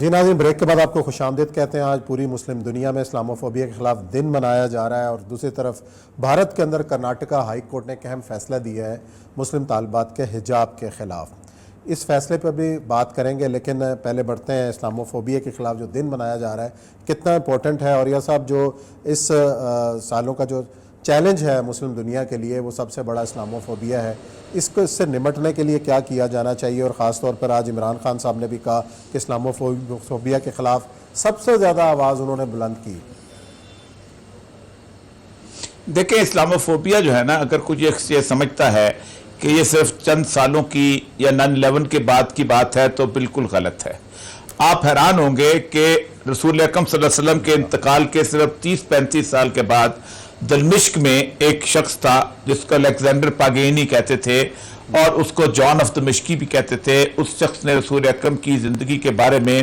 جی ناظرین، بریک کے بعد آپ کو خوش آمدید کہتے ہیں۔ آج پوری مسلم دنیا میں اسلاموفوبیا کے خلاف دن منایا جا رہا ہے، اور دوسری طرف بھارت کے اندر کرناٹکا ہائی کورٹ نے ایک اہم فیصلہ دیا ہے مسلم طالبات کے حجاب کے خلاف۔ اس فیصلے پہ بھی بات کریں گے، لیکن پہلے بڑھتے ہیں اسلاموفوبیا کے خلاف جو دن منایا جا رہا ہے کتنا امپورٹنٹ ہے، اور یہ صاحب جو اس سالوں کا جو چیلنج ہے مسلم دنیا کے لیے وہ سب سے بڑا اسلاموفوبیا ہے۔ اس سے نمٹنے کے لیے کیا کیا جانا چاہیے؟ اور خاص طور پر آج عمران خان صاحب نے بھی کہا کہ اسلاموفوبیا کے خلاف سب سے زیادہ آواز انہوں نے بلند کی۔ دیکھیں، اسلاموفوبیا جو ہے نا، اگر کچھ یہ سمجھتا ہے کہ یہ صرف چند سالوں کی یا 9/11 کے بعد کی بات ہے تو بالکل غلط ہے۔ آپ حیران ہوں گے کہ رسول اکرم صلی اللہ علیہ وسلم کے انتقال کے صرف 30-35 سال کے بعد دمشق میں ایک شخص تھا جس کو الیگزینڈر پاگینی کہتے تھے، اور اس کو جان آف دمشقی بھی کہتے تھے۔ اس شخص نے رسول اکرم کی زندگی کے بارے میں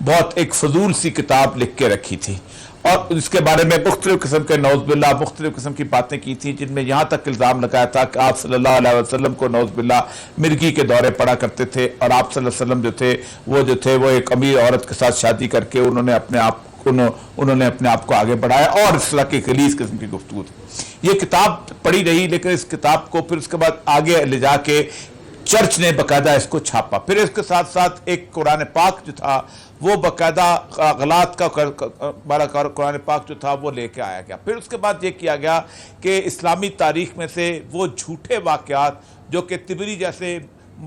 بہت ایک فضول سی کتاب لکھ کے رکھی تھی، اور اس کے بارے میں مختلف قسم کے نعوذ باللہ مختلف قسم کی باتیں کی تھیں، جن میں یہاں تک الزام لگایا تھا کہ آپ صلی اللہ علیہ وسلم کو نعوذ باللہ مرگی کے دورے پڑا کرتے تھے، اور آپ صلی اللہ علیہ وسلم جو تھے وہ ایک امیر عورت کے ساتھ شادی کر کے انہوں نے اپنے آپ کو آگے بڑھایا، اور اس طرح کی غلیظ قسم کی گفتگو تھی۔ یہ کتاب پڑھی رہی، لیکن اس کتاب کو پھر اس کے بعد آگے لے جا کے چرچ نے باقاعدہ اس کو چھاپا۔ پھر اس کے ساتھ ساتھ ایک قرآن پاک جو تھا وہ باقاعدہ غلات کا قرآن پاک جو تھا وہ لے کے آیا گیا۔ پھر اس کے بعد یہ کیا گیا کہ اسلامی تاریخ میں سے وہ جھوٹے واقعات جو کہ طبری جیسے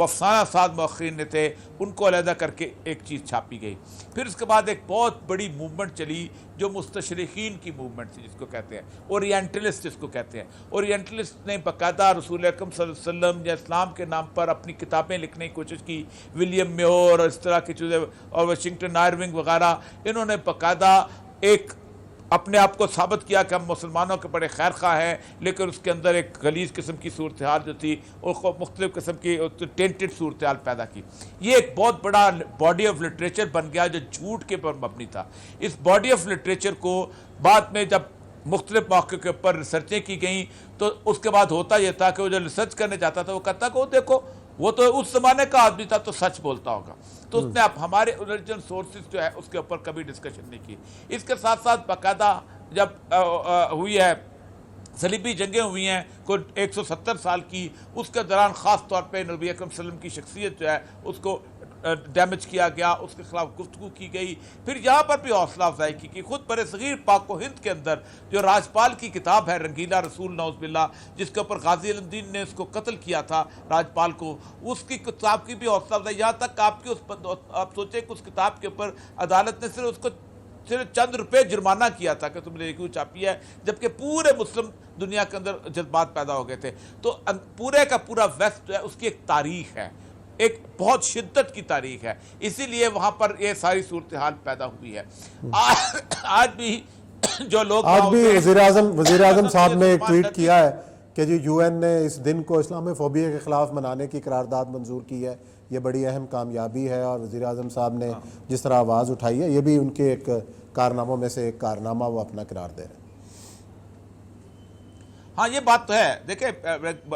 افسانہ ساز مؤخرین نے تھے ان کو علیحدہ کر کے ایک چیز چھاپی گئی۔ پھر اس کے بعد ایک بہت بڑی موومنٹ چلی جو مستشرقین کی موومنٹ تھی، جس کو کہتے ہیں اورینٹلسٹ، جس کو کہتے ہیں اورینٹلسٹ نے باقاعدہ رسول اکرم صلی اللہ علیہ وسلم یا اسلام کے نام پر اپنی کتابیں لکھنے کی کوشش کی۔ ولیم میور اور اس طرح کی چیزیں اور واشنگٹن آئرونگ وغیرہ، انہوں نے باقاعدہ ایک اپنے آپ کو ثابت کیا کہ ہم مسلمانوں کے بڑے خیر خواہ ہیں، لیکن اس کے اندر ایک غلیظ قسم کی صورتحال جو تھی اور مختلف قسم کی ٹینٹڈ صورتحال پیدا کی۔ یہ ایک بہت بڑا باڈی آف لٹریچر بن گیا جو جھوٹ کے پر مبنی تھا۔ اس باڈی آف لٹریچر کو بعد میں جب مختلف موقع کے اوپر ریسرچیں کی گئیں تو اس کے بعد ہوتا یہ تھا کہ وہ جو ریسرچ کرنے جاتا تھا وہ کہتا کہ وہ دیکھو وہ تو اس زمانے کا آدمی تھا تو سچ بولتا ہوگا، تو اس نے اب ہمارے اوریجنل سورسز جو ہے اس کے اوپر کبھی ڈسکشن نہیں کی۔ اس کے ساتھ ساتھ باقاعدہ جب ہوئی ہے صلیبی جنگیں ہوئی ہیں کوئی 170 سال کی، اس کے دوران خاص طور پہ نبی اکرم صلی اللہ علیہ وسلم کی شخصیت جو ہے اس کو ڈیمیج کیا گیا، اس کے خلاف گفتگو کی گئی۔ پھر یہاں پر بھی حوصلہ افزائی کی خود بر صغیر پاک و ہند کے اندر جو راجپال کی کتاب ہے رنگیلا رسول نعوذ باللہ، جس کے اوپر غازی علم الدین نے اس کو قتل کیا تھا راجپال کو، اس کی کتاب کی بھی حوصلہ افزائی، یہاں تک آپ سوچیں کہ اس کتاب کے اوپر عدالت نے صرف اس کو چند روپے جرمانہ کیا تھا کہ تم نے کیوں چھاپی ہے، جبکہ پورے مسلم دنیا کے اندر جذبات پیدا ہو گئے تھے۔ تو پورے کا پورا ویسٹ جو ہے اس کی ایک تاریخ ہے، ایک بہت شدت کی تاریخ ہے، اسی لیے وہاں پر یہ ساری صورتحال پیدا ہوئی ہے۔ آج بھی جو لوگ آج بھی وزیر اعظم صاحب نے ایک ٹویٹ کیا ہے کہ جی یو این نے اس دن کو اسلاموفوبیا کے خلاف منانے کی قرارداد منظور کی ہے، یہ بڑی اہم کامیابی ہے، اور وزیر اعظم صاحب نے جس طرح آواز اٹھائی ہے یہ بھی ان کے ایک کارناموں میں سے ایک کارنامہ وہ اپنا قرار دے رہے ہیں۔ ہاں یہ بات تو ہے۔ دیکھیں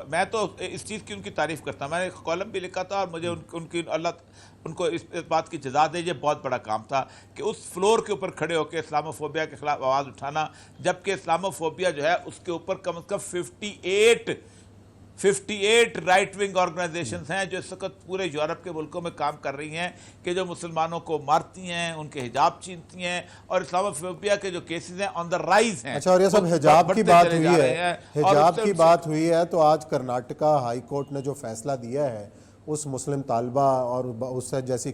میں تو اس چیز کی ان کی تعریف کرتا ہوں، میں نے کالم بھی لکھا تھا، اور مجھے ان کو اس بات کی جزا دے، یہ بہت بڑا کام تھا کہ اس فلور کے اوپر کھڑے ہو کے اسلاموفوبیا کے خلاف آواز اٹھانا، جبکہ اسلاموفوبیا جو ہے اس کے اوپر کم از کم 58 رائٹ ونگ آرگنائزیشنز ہیں جو اس وقت پورے یورپ کے ملکوں میں کام کر رہی ہیں کہ جو مسلمانوں کو مارتی ہیں، ان کے حجاب چھینتی ہیں، اور اسلاموفوبیا کے جو کیسز ہیں آن دا رائز ہیں۔ اچھا، اور یہ سب حجاب کی بات ہوئی ہے، حجاب کی بات ہوئی ہے تو آج کرناٹکا ہائی کورٹ نے جو فیصلہ دیا ہے اس مسلم طالبہ اور اس سے جیسی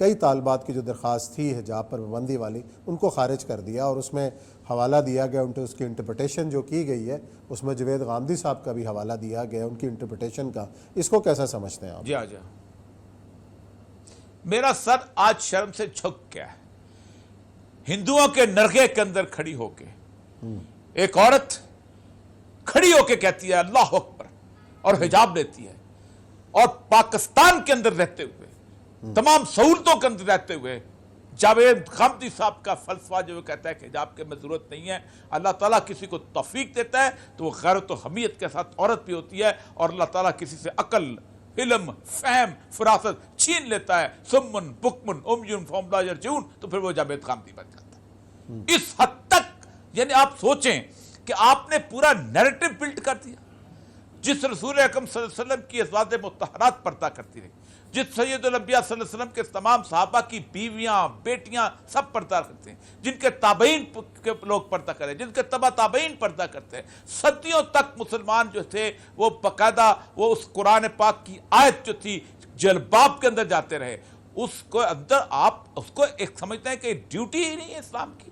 کئی طالبات کی جو درخواست تھی حجاب پر پابندی والی ان کو خارج کر دیا، اور اس میں حوالہ دیا گیا اس کی انٹرپریٹیشن جو کی گئی ہے، اس میں جوید غامدی صاحب کا بھی حوالہ دیا گیا ان کی انٹرپریٹیشن کا۔ اس کو کیسا سمجھتے ہیں آپ؟ جی میرا سر آج شرم سے جھک گیا ہے۔ ہندوؤں کے نرگے کے اندر کھڑی ہو کے ایک عورت کھڑی ہو کے کہتی ہے اللہ اکبر اور حجاب لیتی ہے، اور پاکستان کے اندر رہتے ہوئے تمام سہولتوں کے اندر رہتے ہوئے جاوید غامدی صاحب کا فلسفہ جو کہتا ہے کہ حجاب کے میں ضرورت نہیں ہے، اللہ تعالیٰ کسی کو توفیق دیتا ہے تو وہ غیرت و حمیت کے ساتھ عورت بھی ہوتی ہے، اور اللہ تعالیٰ کسی سے عقل، علم، فہم، فراست چھین لیتا ہے سمن بکمن امیون فہم لا یرجعون، تو پھر وہ جاوید غامدی بن جاتا ہے۔ اس حد تک یعنی آپ سوچیں کہ آپ نے پورا نیریٹو بلڈ کر دیا، جس رسول اکرم صلی اللہ علیہ وسلم کی ازواج مطہرات پردہ کرتی رہی، جس سید الانبیاء صلی اللہ علیہ وسلم کے تمام صحابہ کی بیویاں بیٹیاں سب پردہ کرتے ہیں، جن کے تابعین کے لوگ پردہ کریں، جن کے تبع تابعین پردہ کرتے ہیں، صدیوں تک مسلمان جو تھے وہ باقاعدہ وہ اس قرآن پاک کی آیت جو تھی جلباب کے اندر جاتے رہے، اس کو اندر آپ اس کو ایک سمجھتے ہیں کہ ڈیوٹی ہی نہیں ہے اسلام کی۔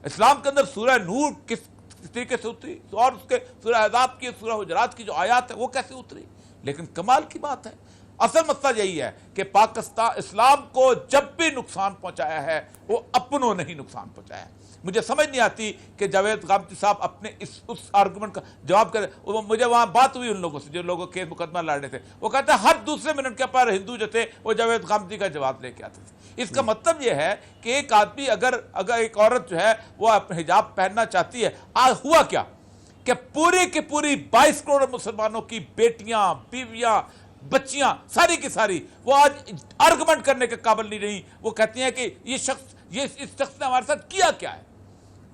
اسلام کے اندر سورہ نور کس طریقے سے اتری، اور اس کے سورہ احزاب کی سورہ حجرات کی جو آیات ہے وہ کیسے اتری، لیکن کمال کی بات ہے۔ اصل مسئلہ یہی ہے کہ پاکستان اسلام کو جب بھی نقصان پہنچایا ہے وہ اپنوں نے ہی نقصان پہنچایا ہے۔ مجھے سمجھ نہیں آتی کہ جاوید غامدی صاحب اپنے اس آرگومنٹ کا جواب کرے۔ مجھے وہاں بات ہوئی ان لوگوں سے جو لوگوں کے مقدمہ لڑ رہے تھے، وہ کہتے ہیں ہر دوسرے منٹ کے پر ہندو جو تھے وہ جاوید غامدی کا جواب لے کے آتے تھے۔ اس کا مطلب یہ ہے کہ ایک آدمی اگر ایک عورت جو ہے وہ اپنے حجاب پہننا چاہتی ہے، آج ہوا کیا کہ پوری کی پوری 22 کروڑ مسلمانوں کی بیٹیاں بیویاں بچیاں ساری کی ساری وہ آج آرگومنٹ کرنے کے قابل نہیں رہی۔ وہ کہتی ہیں کہ اس شخص نے ہمارے ساتھ کیا کیا ہے،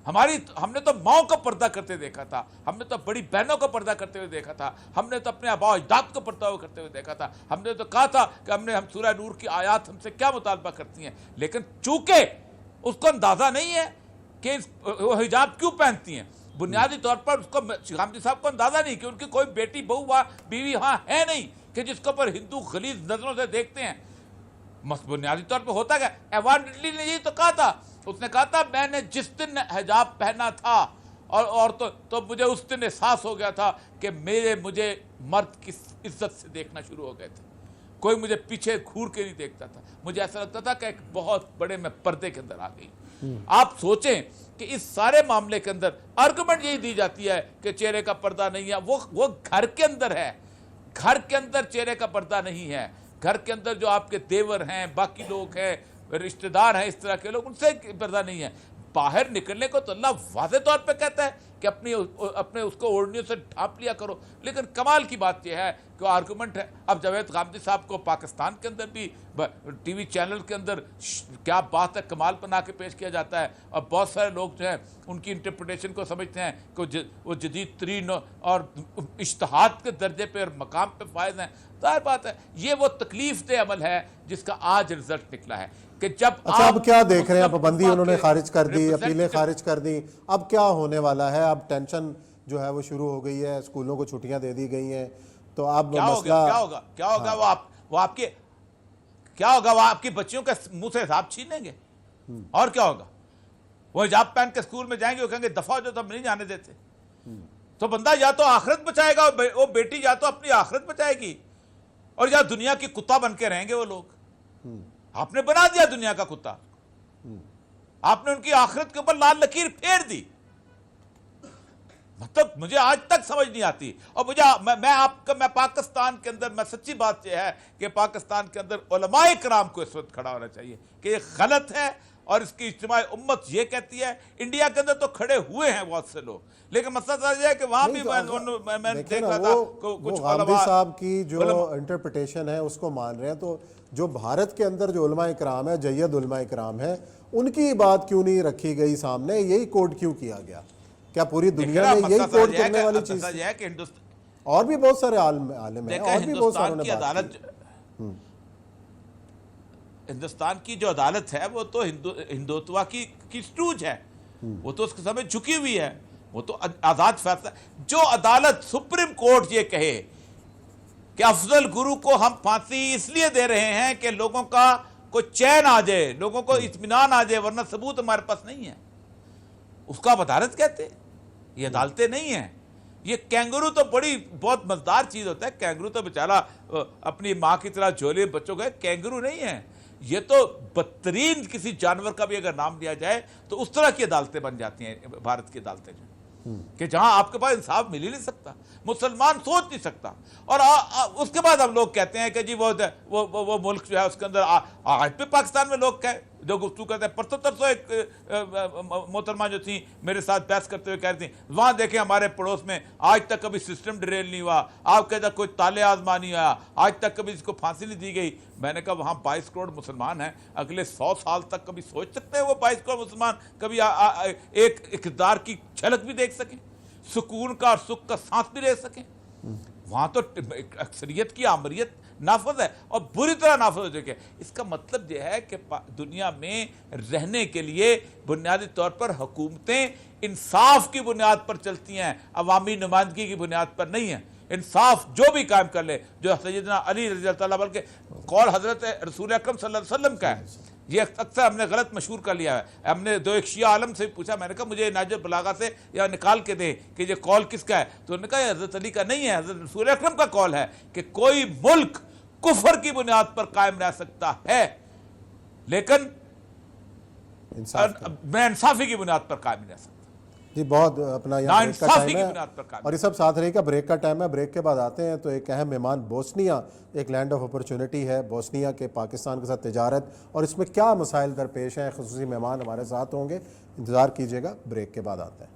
ہم نے تو ماؤں کا پردہ کرتے دیکھا تھا، ہم نے تو بڑی بہنوں کا پردہ کرتے ہوئے دیکھا تھا، ہم نے تو اپنے آباء و اجداد کو پردہ کرتے ہوئے دیکھا تھا، ہم نے تو کہا تھا کہ ہم سورہ نور کی آیات ہم سے کیا مطالبہ کرتی ہیں، لیکن چونکہ اس کو اندازہ نہیں ہے کہ وہ حجاب کیوں پہنتی ہیں، بنیادی طور پر اس کو غامدی صاحب کو اندازہ نہیں کہ ان کی کوئی بیٹی بہو بیوی ہاں ہے نہیں کہ جس کے اوپر ہندو غلیظ نظروں سے دیکھتے ہیں۔ بنیادی طور پہ ہوتا کیا، ایوان ڈڈلی نے یہی تو کہا تھا، اس نے کہا تھا میں نے جس دن حجاب پہنا تھا اور تو مجھے اس دن احساس ہو گیا تھا کہ مجھے مرد کی عزت سے دیکھنا شروع ہو گئے تھے، کوئی مجھے پیچھے گھور کے نہیں دیکھتا تھا، مجھے ایسا لگتا تھا کہ ایک بہت بڑے میں پردے کے اندر آ گئی۔ آپ سوچیں کہ اس سارے معاملے کے اندر آرگومنٹ یہی دی جاتی ہے کہ چہرے کا پردہ نہیں ہے، وہ گھر کے اندر ہے، گھر کے اندر چہرے کا پردہ نہیں ہے، گھر کے اندر جو آپ کے دیور ہیں باقی لوگ ہیں رشتہ دار ہیں اس طرح کے لوگ ان سے پردہ نہیں ہے۔ باہر نکلنے کو تو اللہ واضح طور پہ کہتا ہے کہ اپنے اس کو اوڑھنیوں سے ڈھانپ لیا کرو، لیکن کمال کی بات یہ ہے کہ وہ آرگومنٹ ہے۔ اب جاوید غامدی صاحب کو پاکستان کے اندر بھی ٹی وی چینل کے اندر کیا بات ہے کمال بنا کے پیش کیا جاتا ہے، اور بہت سارے لوگ جو ہیں ان کی انٹرپریٹیشن کو سمجھتے ہیں کہ وہ جدید ترین اور اجتہاد کے درجے پہ اور مقام پہ فائز ہیں۔ ظاہر بات ہے یہ وہ تکلیف دہ عمل ہے جس کا آج رزلٹ نکلا ہے کہ جب اچھا اب کیا دیکھ رہے ہیں، پابندی انہوں نے خارج کر دی، اپیلیں خارج کر دی، اب کیا ہونے والا ہے؟ اب ٹینشن جو ہے وہ شروع ہو گئی ہے، اسکولوں کو چھٹیاں دے دی گئی ہیں، تو اب مسئلہ کیا ہوگا وہ آپ کی بچیوں کے منہ سے حساب چھین لیں گے، اور کیا ہوگا؟ وہ حجاب پہن کے اسکول میں جائیں گے، وہ کہیں گے دفعہ جو تم نہیں جانے دیتے۔ تو بندہ یا تو آخرت بچائے گا، وہ بیٹی یا تو اپنی آخرت بچائے گی، اور یا دنیا کی کتا بن کے رہیں گے وہ لوگ۔ آپ نے بنا دیا دنیا کا کتا، آپ نے ان کی آخرت کے اوپر لال لکیر پھیر دی۔ مطلب مجھے آج تک سمجھ نہیں آتی، اور میں پاکستان کے اندر میں سچی بات یہ ہے کہ پاکستان کے اندر علماء کرام کو اس وقت کھڑا ہونا چاہیے کہ یہ غلط ہے، اور اس کی اجتماع امت یہ کہتی ہے۔ انڈیا کے اندر تو کھڑے ہوئے ہیں بہت سے لوگ، لیکن مسئلہ یہ ہے کہ وہاں بھی میں دیکھ رہا تھا کچھ غامدی صاحب کی جو انٹرپریٹیشن ہے اس کو مان رہے ہیں، تو جو بھارت کے اندر جو علماء کرام ہے، جید علماء کرام ہے، ان کی بات کیوں نہیں رکھی گئی سامنے؟ یہی کوڈ کیوں کیا گیا؟ کیا پوری دنیا میں یہی کوڈ کرنے والی چیز؟ اور بھی بہت سارے عالم ہیں، اور بھی بہت ساروں نے بات کی۔ ہندوستان کی جو عدالت ہے وہ تو ہندوتوا کی سٹوج ہے، وہ تو اس کے سامنے جھکی ہوئی ہے، وہ تو آزاد فیصلہ۔ جو عدالت سپریم کورٹ یہ کہے کہ افضل گرو کو ہم پھانسی اس لیے دے رہے ہیں کہ لوگوں کا کوئی چین آ جائے، لوگوں کو اطمینان آ جائے، ورنہ ثبوت ہمارے پاس نہیں ہے، اس کو آپ عدالت کہتے ہیں؟ یہ عدالتیں نہیں ہیں۔ یہ کینگرو تو بہت مزدار چیز ہوتا ہے، کینگرو تو بیچارہ اپنی ماں کی طرح جھولے بچوں کا، کینگرو نہیں ہے یہ، تو بدترین کسی جانور کا بھی اگر نام لیا جائے تو اس طرح کی عدالتیں بن جاتی ہیں بھارت کی عدالتیں جو کہ جہاں آپ کے پاس انصاف مل ہی نہیں سکتا، مسلمان سوچ نہیں سکتا۔ اور اس کے بعد ہم لوگ کہتے ہیں کہ جی وہ ملک جو ہے اس کے اندر آج بھی پاکستان میں لوگ جو گفتگو کرتے ہیں 7500 ایک محترمہ جو تھیں میرے ساتھ بحث کرتے ہوئے کہہ رہی تھیں وہاں دیکھیں ہمارے پڑوس میں آج تک کبھی سسٹم ڈریل نہیں ہوا، آپ کہتے ہیں کوئی تالے آزما نہیں آیا، آج تک کبھی اس کو پھانسی نہیں دی گئی۔ میں نے کہا وہاں 22 کروڑ مسلمان ہیں، اگلے 100 سال تک کبھی سوچ سکتے ہیں وہ 22 کروڑ مسلمان کبھی ایک اقتدار کی جھلک بھی دیکھ سکیں، سکون کا اور سکھ کا سانس بھی لے سکیں؟ وہاں تو اکثریت کی آمریت نافذ ہے اور بری طرح نافذ ہو چکی ہے۔ اس کا مطلب یہ ہے کہ دنیا میں رہنے کے لیے بنیادی طور پر حکومتیں انصاف کی بنیاد پر چلتی ہیں، عوامی نمائندگی کی بنیاد پر نہیں ہیں۔ انصاف جو بھی قائم کر لے، جو سیدنا علی رضی اللہ تعالیٰ بلکہ قول حضرت رسول اکرم صلی اللہ علیہ وسلم کا ہے، یہ اکثر ہم نے غلط مشہور کر لیا ہے۔ ہم نے ایک شیعہ عالم سے پوچھا، میں نے کہا مجھے نہج البلاغہ سے یا نکال کے دیں کہ یہ قول کس کا ہے، تو انہوں نے کہا یہ حضرت علی کا نہیں ہے، حضرت رسول اکرم کا قول ہے کہ کوئی ملک کفر کی بنیاد پر قائم رہ سکتا ہے لیکن میں انصافی کی بنیاد پر قائم نہیں رہ سکتا۔ جی بہت اپنا یہاں بریک کا ناانصافی ٹائم کی ہے بنیاد پر قائم۔ اور یہ سب ساتھ رہے گا، بریک کا ٹائم ہے، بریک کے بعد آتے ہیں تو ایک اہم مہمان بوسنیا، ایک لینڈ آف اپرچونٹی ہے بوسنیا کے، پاکستان کے ساتھ تجارت اور اس میں کیا مسائل درپیش ہیں، خصوصی مہمان ہمارے ساتھ ہوں گے، انتظار کیجیے گا، بریک کے بعد آتے ہیں۔